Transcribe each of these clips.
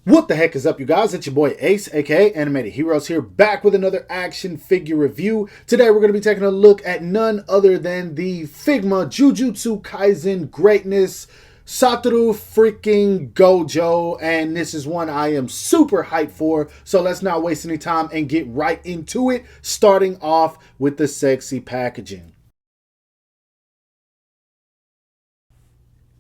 What the heck is up, you guys? It's your boy Ace, aka Animated Heroes, here, back with another action figure review. Today we're going to be taking a look at none other than the Figma Jujutsu Kaisen Greatness Satoru freaking Gojo, and this is one I am super hyped for, so let's not waste any time and get right into it, starting off with the sexy packaging.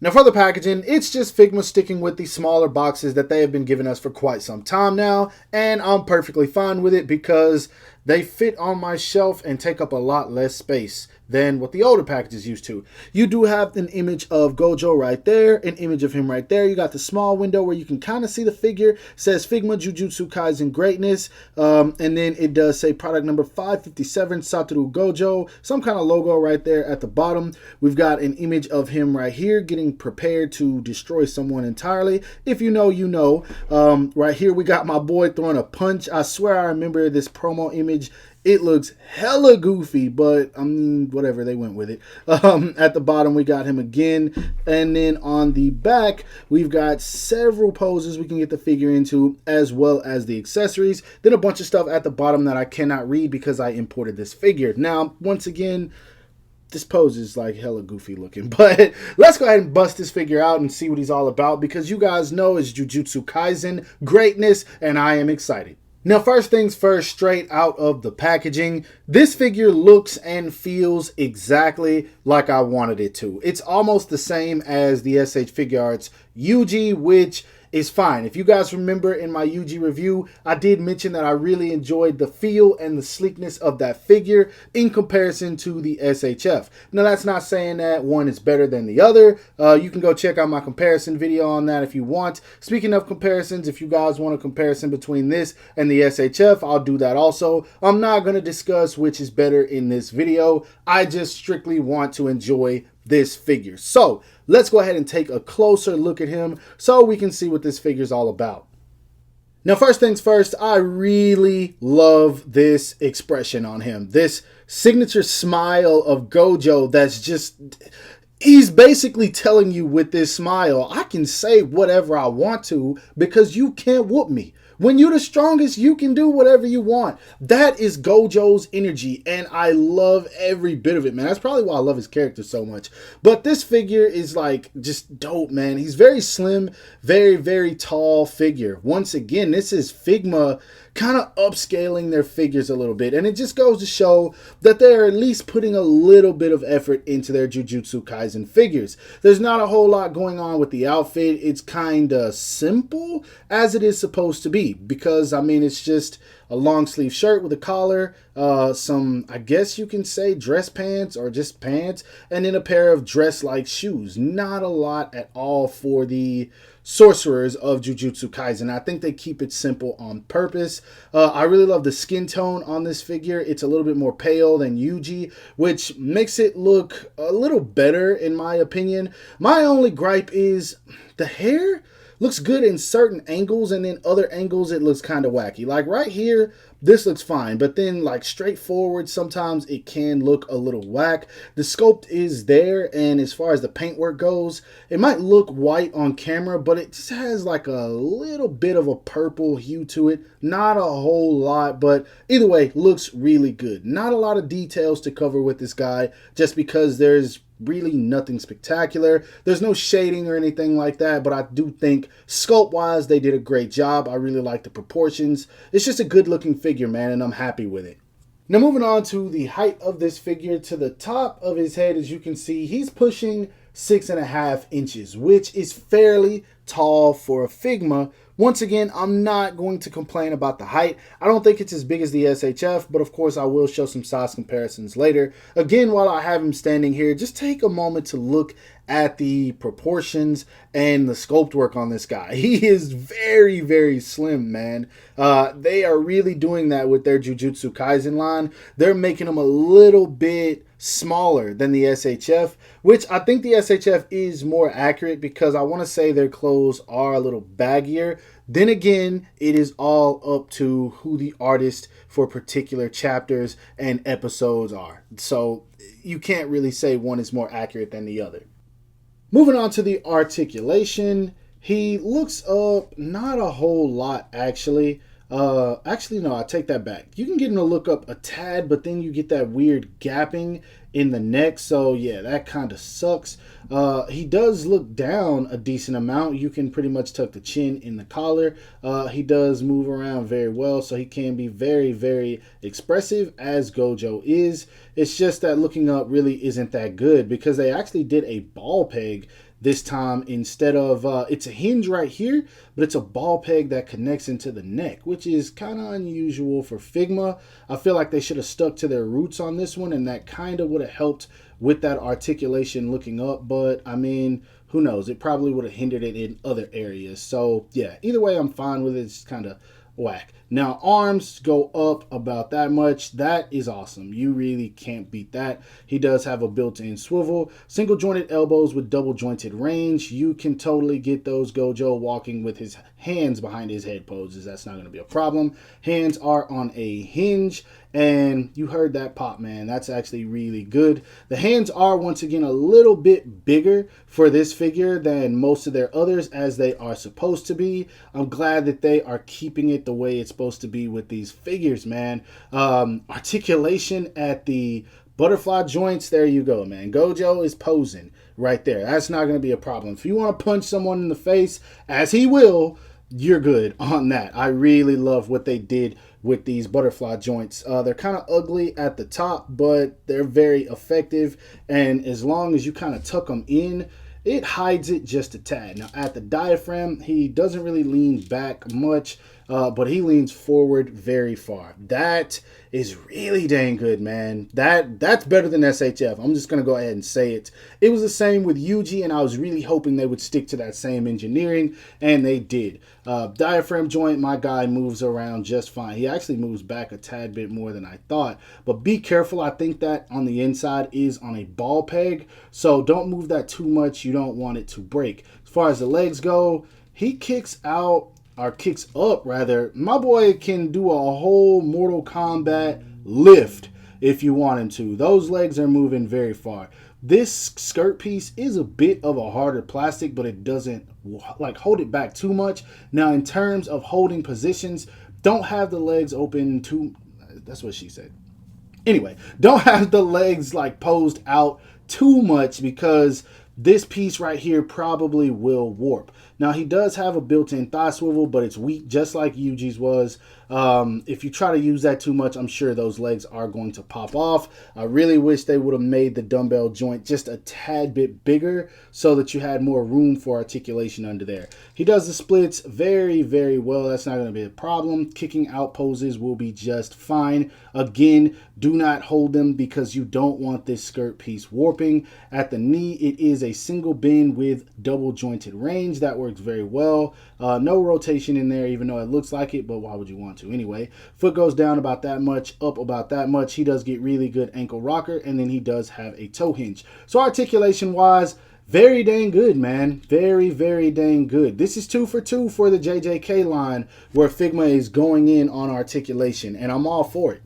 Now for the packaging, it's just Figma sticking with the smaller boxes that they have been giving us for quite some time now, and I'm perfectly fine with it because they fit on my shelf and take up a lot less space than what the older packages used to. You do have an image of Gojo right there, an image of him right there. You got the small window where you can kind of see the figure. It says Figma Jujutsu Kaisen Greatness, and then it does say product number 557 Satoru Gojo, some kind of logo right there at the bottom. We've got an image of him right here getting prepared to destroy someone entirely. If you know, you know. Right here we got my boy throwing a punch. I swear I remember this promo image. It looks hella goofy, but I mean, whatever, they went with it. At the bottom, we got him again. And then on the back, we've got several poses we can get the figure into, as well as the accessories. Then a bunch of stuff at the bottom that I cannot read because I imported this figure. Now, once again, this pose is like hella goofy looking, but let's go ahead and bust this figure out and see what he's all about, because you guys know it's Jujutsu Kaisen Greatness, and I am excited. Now, first things first, straight out of the packaging, this figure looks and feels exactly like I wanted it to. It's almost the same as the SH Figuarts Yuji, which is fine. If you guys remember in my Yuji review, I did mention that I really enjoyed the feel and the sleekness of that figure in comparison to the SHF. Now, that's not saying that one is better than the other. You can go check out my comparison video on that if you want. Speaking of comparisons, if you guys want a comparison between this and the SHF, I'll do that also. I'm not going to discuss which is better in this video. I just strictly want to enjoy this figure. So let's go ahead and take a closer look at him so we can see what this figure is all about. Now, first things first, I really love this expression on him. This signature smile of Gojo that's just, he's basically telling you with this smile, I can say whatever I want to because you can't whoop me. When you're the strongest, you can do whatever you want. That is Gojo's energy, and I love every bit of it, man. That's probably why I love his character so much. But this figure is like just dope, man. He's very slim, very, very tall figure. Once again, this is Figma kind of upscaling their figures a little bit, and it just goes to show that they're at least putting a little bit of effort into their Jujutsu Kaisen figures. There's not a whole lot going on with the outfit. It's kind of simple as it is supposed to be, because I mean, it's just a long sleeve shirt with a collar, some, I guess you can say, dress pants or just pants, and then a pair of dress-like shoes. Not a lot at all for the sorcerers of Jujutsu Kaisen. I think they keep it simple on purpose. I really love the skin tone on this figure. It's a little bit more pale than Yuji, which makes it look a little better in my opinion. My only gripe is the hair looks good in certain angles, and then other angles it looks kind of wacky. Like right here, this looks fine, but then like straightforward, sometimes it can look a little whack. The sculpt is there, and as far as the paintwork goes, it might look white on camera, but it just has like a little bit of a purple hue to it. Not a whole lot, but either way, looks really good. Not a lot of details to cover with this guy, just because there's really nothing spectacular. There's no shading or anything like that, but I do think sculpt wise they did a great job. I really like the proportions. It's just a good looking figure, man, and I'm happy with it. Now, moving on to the height of this figure, to the top of his head, as you can see, he's pushing 6.5 inches, which is fairly tall for a Figma. Once again, I'm not going to complain about the height. I don't think it's as big as the SHF, but of course I will show some size comparisons later. Again, while I have him standing here, just take a moment to look at the proportions and the sculpt work on this guy. He is very, very slim, man. They are really doing that with their Jujutsu Kaisen line. They're making him a little bit smaller than the SHF, which I think the SHF is more accurate because I want to say their clothes are a little baggier. Then again, it is all up to who the artist for particular chapters and episodes are. So you can't really say one is more accurate than the other. Moving on to the articulation, He looks up not a whole lot actually. Actually no, I take that back. You can get him to look up a tad, but then you get that weird gapping in the neck. So yeah, that kind of sucks. He does look down a decent amount. You can pretty much tuck the chin in the collar. He does move around very well, so he can be very, very expressive as Gojo is. It's just that looking up really isn't that good because they actually did a ball peg this time instead of it's a hinge right here, but it's a ball peg that connects into the neck, which is kind of unusual for Figma. I feel like they should have stuck to their roots on this one, and that kind of would have helped with that articulation looking up, but I mean, who knows, it probably would have hindered it in other areas. So yeah, either way I'm fine with it. It's kind of whack. Now arms go up about that much. That is awesome. You really can't beat that. He does have a built-in swivel, single jointed elbows with double jointed range. You can totally get those Gojo walking with his hands behind his head poses. That's not going to be a problem. Hands are on a hinge, and you heard that pop, man. That's actually really good. The hands are once again a little bit bigger for this figure than most of their others, as they are supposed to be. I'm glad that they are keeping it the way it's supposed to be with these figures, man. Articulation at the butterfly joints, there you go, man. Gojo is posing right there. That's not going to be a problem. If you want to punch someone in the face, as he will, you're good on that. I really love what they did with these butterfly joints. They're kind of ugly at the top, but they're very effective, and as long as you kind of tuck them in, it hides it just a tad. Now at the diaphragm, he doesn't really lean back much, but he leans forward very far. That is really dang good, man. That's better than SHF. I'm just going to go ahead and say it. It was the same with Yuji, and I was really hoping they would stick to that same engineering, and they did. Diaphragm joint, my guy moves around just fine. He actually moves back a tad bit more than I thought, but be careful. I think that on the inside is on a ball peg, so don't move that too much. You don't want it to break. As far as the legs go, he kicks out, or kicks up rather. My boy can do a whole Mortal Kombat lift if you want him to. Those legs are moving very far. This skirt piece is a bit of a harder plastic, but it doesn't like hold it back too much. Now in terms of holding positions, don't have the legs open too, that's what she said. Anyway, don't have the legs like posed out too much because this piece right here probably will warp. Now he does have a built-in thigh swivel, but it's weak just like Yuji's was. If you try to use that too much, I'm sure those legs are going to pop off. I really wish they would have made the dumbbell joint just a tad bit bigger so that you had more room for articulation under there. He does the splits very, very well. That's not going to be a problem. Kicking out poses will be just fine. Again, do not hold them because you don't want this skirt piece warping. At the knee, it is a single bend with double jointed range. That works very well. No rotation in there, even though it looks like it, but why would you want to anyway? Foot goes down about that much, up about that much. He does get really good ankle rocker, and then he does have a toe hinge. So articulation wise, very dang good, man. Very, very dang good. This is 2 for 2 for the JJK line where Figma is going in on articulation, and I'm all for it.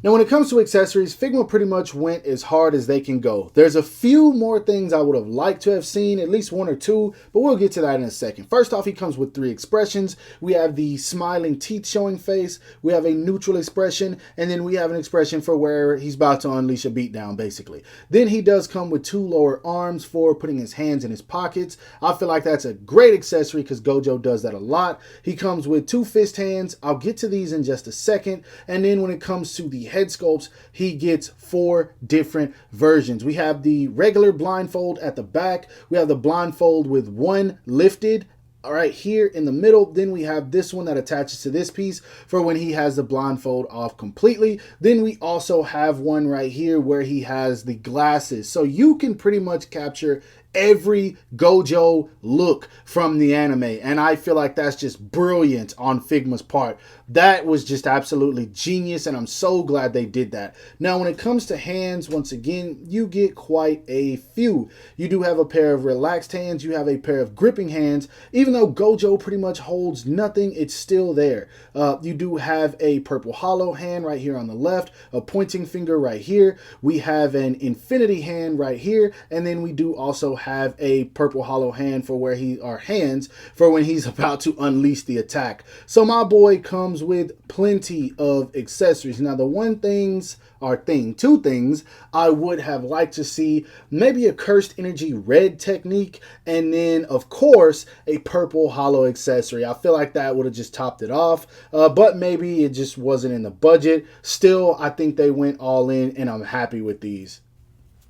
Now, when it comes to accessories, Figma pretty much went as hard as they can go. There's a few more things I would have liked to have seen, at least 1 or 2, but we'll get to that in a second. First off, he comes with 3 expressions. We have the smiling teeth showing face, we have a neutral expression, and then we have an expression for where he's about to unleash a beatdown, basically. Then he does come with 2 lower arms for putting his hands in his pockets. I feel like that's a great accessory because Gojo does that a lot. He comes with 2 fist hands. I'll get to these in just a second. And then when it comes to the head sculpts, he gets 4 different versions. We have the regular blindfold at the back. We have the blindfold with 1 lifted right here in the middle. Then we have this one that attaches to this piece for when he has the blindfold off completely. Then we also have one right here where he has the glasses. So you can pretty much capture every Gojo look from the anime, and I feel like that's just brilliant on Figma's part. That was just absolutely genius, and I'm so glad they did that. Now, when it comes to hands, once again, you get quite a few. You do have a pair of relaxed hands, you have a pair of gripping hands. Even though Gojo pretty much holds nothing, it's still there. You do have a purple hollow hand right here on the left, a pointing finger right here. We have an infinity hand right here, and then we do also have a purple hollow hand for where hands for when he's about to unleash the attack. So my boy comes with plenty of accessories. Now two things I would have liked to see: maybe a cursed energy red technique, and then of course a purple hollow accessory. I feel like that would have just topped it off, but maybe it just wasn't in the budget. Still, I think they went all in, and I'm happy with these.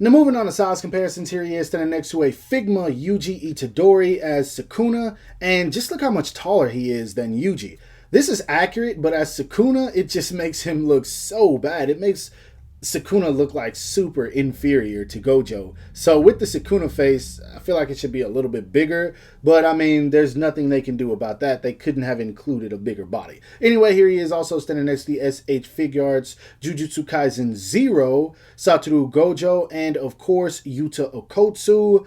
Now moving on to size comparisons, here he is standing next to a Figma Yuji Itadori as Sukuna, and just look how much taller he is than Yuji. This is accurate, but as Sukuna, it just makes him look so bad. It makes Sukuna look like super inferior to Gojo. So with the Sukuna face, I feel like it should be a little bit bigger, but I mean, there's nothing they can do about that. They couldn't have included a bigger body. Anyway, here he is also standing next to the SH Figuarts Jujutsu Kaisen 0, Satoru Gojo, and of course Yuta Okotsu.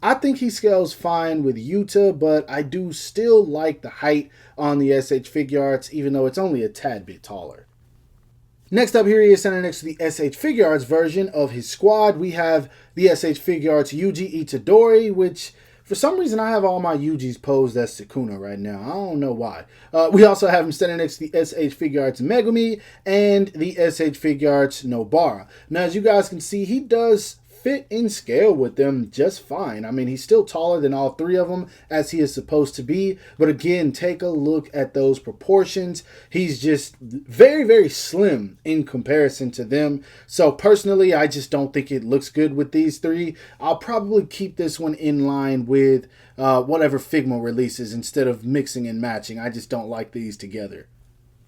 I think he scales fine with Yuta, but I do still like the height on the SH Figuarts, even though it's only a tad bit taller. Next up, here he is standing next to the SH Figuarts version of his squad. We have the SH Figuarts Yuji Itadori, which for some reason I have all my Yujis posed as Sukuna right now. I don't know why. We also have him standing next to the SH Figuarts Megumi and the SH Figuarts Nobara. Now, as you guys can see, he does fit in scale with them just fine. I mean, he's still taller than all three of them, as he is supposed to be. But again, take a look at those proportions. He's just very, very slim in comparison to them. So personally, I just don't think it looks good with these three. I'll probably keep this one in line with whatever Figma releases instead of mixing and matching. I just don't like these together.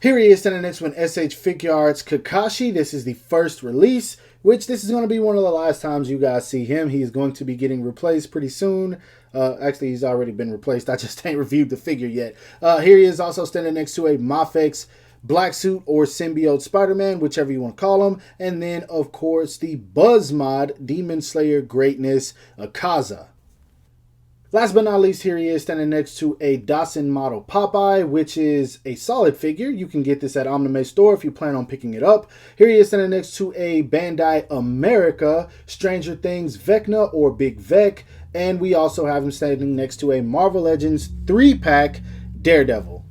Here he is standing next to an SH Figuarts Kakashi. This is the first release, which this is going to be one of the last times you guys see him. He's going to be getting replaced pretty soon. Actually, he's already been replaced. I just ain't reviewed the figure yet. Here he is also standing next to a Mafex Black Suit or Symbiote Spider-Man, whichever you want to call him. And then, of course, the Buzz Mod Demon Slayer Greatness Akaza. Last but not least, here he is standing next to a Dawson model Popeye, which is a solid figure. You can get this at Omnime Store if you plan on picking it up. Here he is standing next to a Bandai America Stranger Things Vecna or Big Vec. And we also have him standing next to a Marvel Legends 3-pack Daredevil.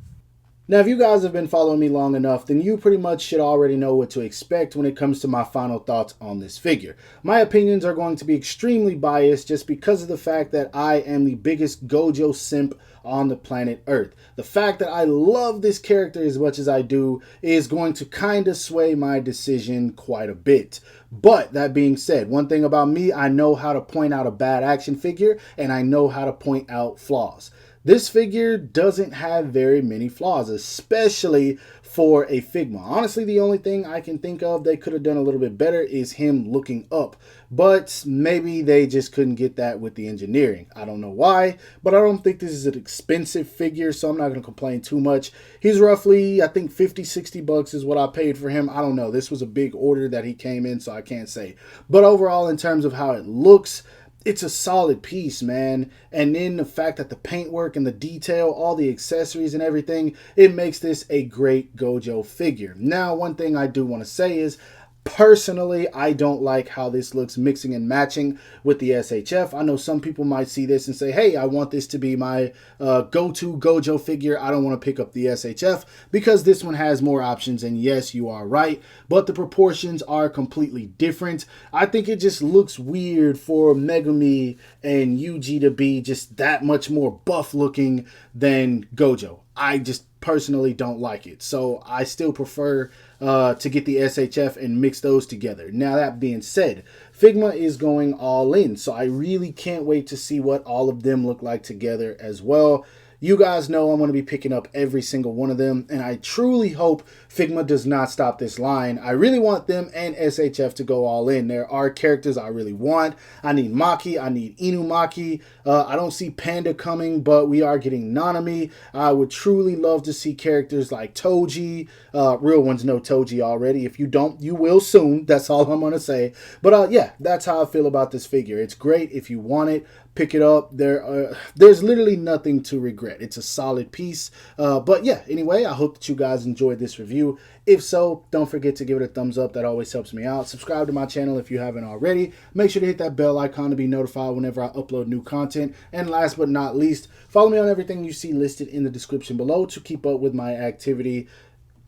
Now, if you guys have been following me long enough, then you pretty much should already know what to expect when it comes to my final thoughts on this figure. My opinions are going to be extremely biased just because of the fact that I am the biggest Gojo simp on the planet Earth. The fact that I love this character as much as I do is going to kind of sway my decision quite a bit. But that being said, one thing about me, I know how to point out a bad action figure and I know how to point out flaws. This figure doesn't have very many flaws, especially for a Figma. Honestly, the only thing I can think of they could have done a little bit better is him looking up. But maybe they just couldn't get that with the engineering. I don't know why, but I don't think this is an expensive figure, so I'm not going to complain too much. He's roughly, I think, 50, 60 bucks is what I paid for him. I don't know. This was a big order that he came in, so I can't say. But overall, in terms of how it looks, it's a solid piece, man. And then the fact that the paintwork and the detail, all the accessories and everything, it makes this a great Gojo figure. Now, one thing I do want to say is, personally, I don't like how this looks mixing and matching with the SHF. I know some people might see this and say, hey, I want this to be my go-to Gojo figure. I don't want to pick up the SHF because this one has more options. And yes, you are right, but the proportions are completely different. I think it just looks weird for Megumi and Yuji to be just that much more buff looking than Gojo. I just personally don't like it. So I still prefer to get the SHF and mix those together. Now, that being said, Figma is going all in, so I really can't wait to see what all of them look like together as well. You guys know I'm going to be picking up every single one of them, and I truly hope Figma does not stop this line. I really want them and SHF to go all in. There are characters I really want. I need Maki. I need Inumaki. I don't see Panda coming, but we are getting Nanami. I would truly love to see characters like Toji. Real ones know Toji already. If you don't, you will soon. That's all I'm going to say. But yeah, that's how I feel about this figure. It's great if you want it. pick it up. There's literally nothing to regret. It's a solid piece. But yeah, anyway, I hope that you guys enjoyed this review. If so, don't forget to give it a thumbs up. That always helps me out. Subscribe to my channel if you haven't already. Make sure to hit that bell icon to be notified whenever I upload new content. And last but not least, follow me on everything you see listed in the description below to keep up with my activity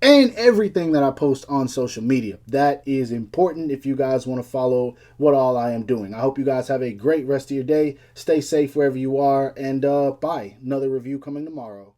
and everything that I post on social media. That is important if you guys want to follow what all I am doing. I hope you guys have a great rest of your day. Stay safe wherever you are, and bye. Another review coming tomorrow.